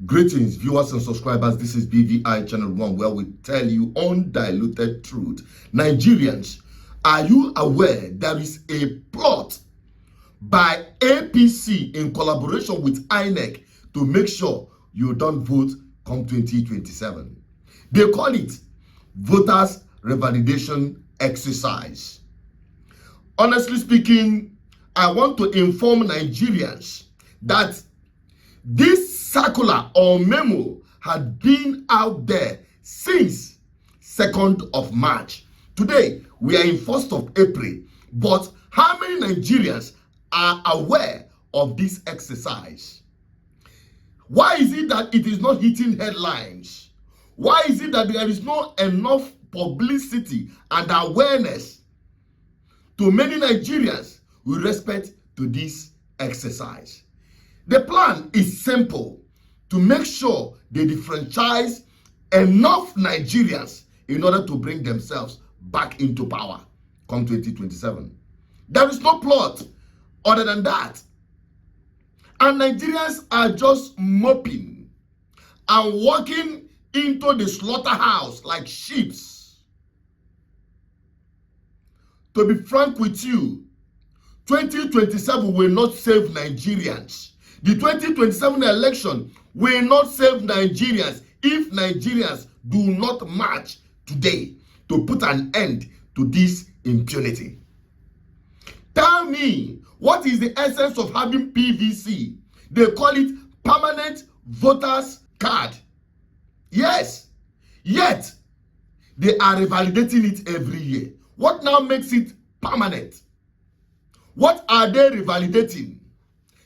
Greetings, viewers and subscribers. This is BVI Channel 1, where we tell you undiluted truth. Nigerians, are you aware there is a plot by APC in collaboration with INEC to make sure you don't vote come 2027? They call it voters revalidation exercise. Honestly speaking, I want to inform Nigerians that this circular or memo had been out there since 2nd of March. Today, we are in 1st of April. But how many Nigerians are aware of this exercise? Why is it that it is not hitting headlines? Why is it that there is not enough publicity and awareness to many Nigerians with respect to this exercise? The plan is simple: to make sure they disfranchise enough Nigerians in order to bring themselves back into power come 2027. There is no plot other than that. And Nigerians are just moping and walking into the slaughterhouse like sheep. To be frank with you, 2027 will not save Nigerians. The 2027 election will not save Nigerians if Nigerians do not march today to put an end to this impunity. Tell me, what is the essence of having PVC? They call it permanent voters card. Yes, yet they are revalidating it every year. What now makes it permanent? What are they revalidating?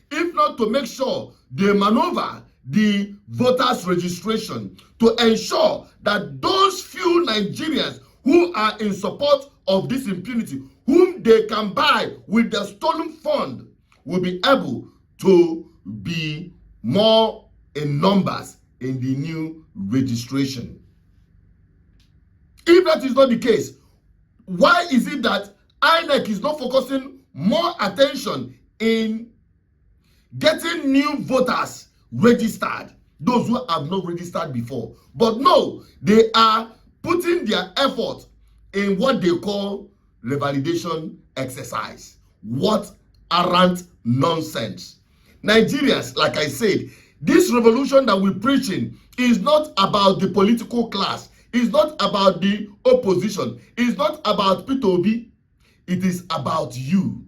If not to make sure they maneuver the voters registration to ensure that those few Nigerians who are in support of this impunity, whom they can buy with the stolen fund, will be able to be more in numbers in the new registration. If that is not the case, why is it that INEC is not focusing more attention in getting new voters registered, those who have not registered before? But no, they are putting their effort in what they call revalidation exercise. What arrant nonsense. Nigerians, like I said, this revolution that we're preaching is not about the political class. It's not about the opposition. It's not about Peter Obi. It is about you.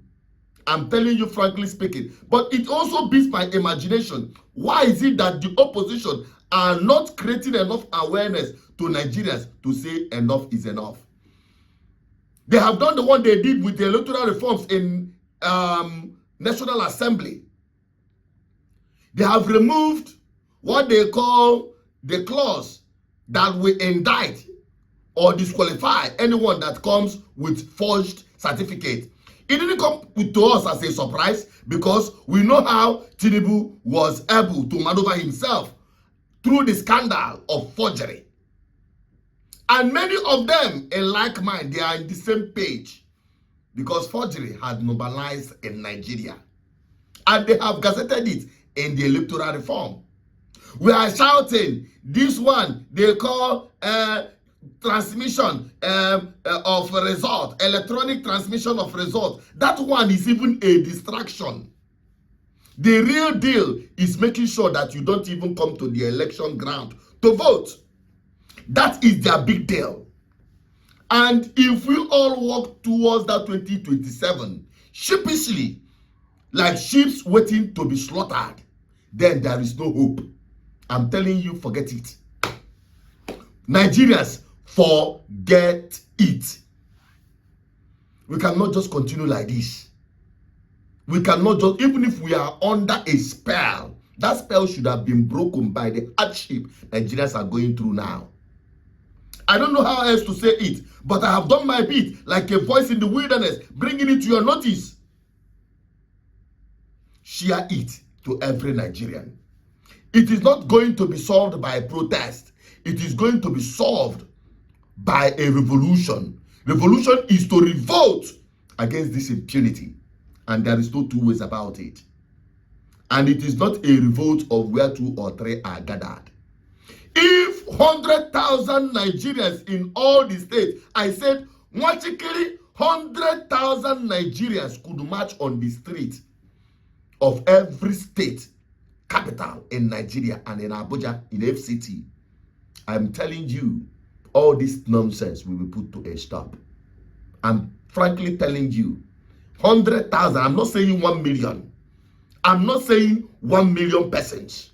I'm telling you frankly speaking. But it also beats my imagination. Why is it that the opposition are not creating enough awareness to Nigerians to say enough is enough? They have done the one they did with the electoral reforms in National Assembly. They have removed what they call the clause that will indict or disqualify anyone that comes with forged certificate. It didn't come to us as a surprise because we know how Tinubu was able to maneuver himself through the scandal of forgery. And many of them, in like mind, they are in the same page because forgery had mobilized in Nigeria. And they have gazetted it in the electoral reform. We are shouting, this one they call transmission of result, electronic transmission of result. That one is even a distraction. The real deal is making sure that you don't even come to the election ground to vote. That is their big deal. And if we all walk towards that 2027 sheepishly, like sheep waiting to be slaughtered, then there is no hope. I'm telling you, forget it. Nigerians, forget it. We cannot just continue like this. We cannot just, even if we are under a spell, that spell should have been broken by the hardship Nigerians are going through now. I don't know how else to say it, but I have done my bit like a voice in the wilderness, bringing it to your notice. Share it to every Nigerian. It is not going to be solved by protest. It is going to be solved by a revolution. Revolution is to revolt against this impunity. And there is no two ways about it. And it is not a revolt of where 2 or 3 are gathered. If 100,000 Nigerians in all the states, I said, magically 100,000 Nigerians could march on the street of every state capital in Nigeria and in Abuja, in FCT, I'm telling you, all this nonsense will be put to a stop. I'm frankly telling you, 100,000, I'm not saying 1 million. I'm not saying 1 million persons.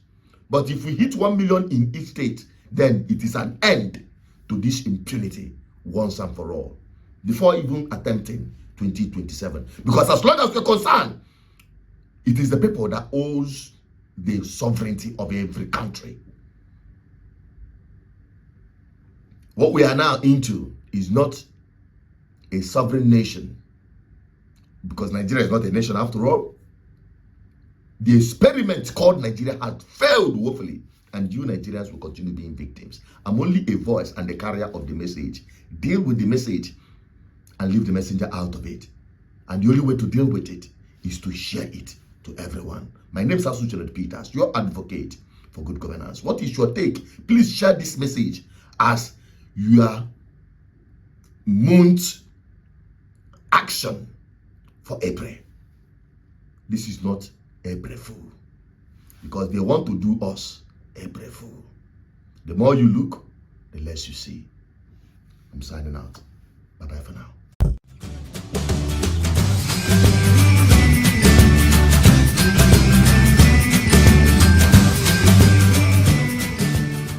But if we hit 1 million in each state, then it is an end to this impunity once and for all, before even attempting 2027. Because as long as we're concerned, it is the people that owns the sovereignty of every country. What we are now into is not a sovereign nation, because Nigeria is not a nation after all. The experiment called Nigeria had failed woefully, and you Nigerians will continue being victims. I'm only a voice and the carrier of the message. Deal with the message and leave the messenger out of it. And the only way to deal with it is to share it to everyone. My name is Asuchered Peters, your advocate for good governance. What is your take? Please share this message as your month action for April. This is not April Fool, because they want to do us April Fool. The more you look, the less you see. I'm signing out. Bye-bye for now.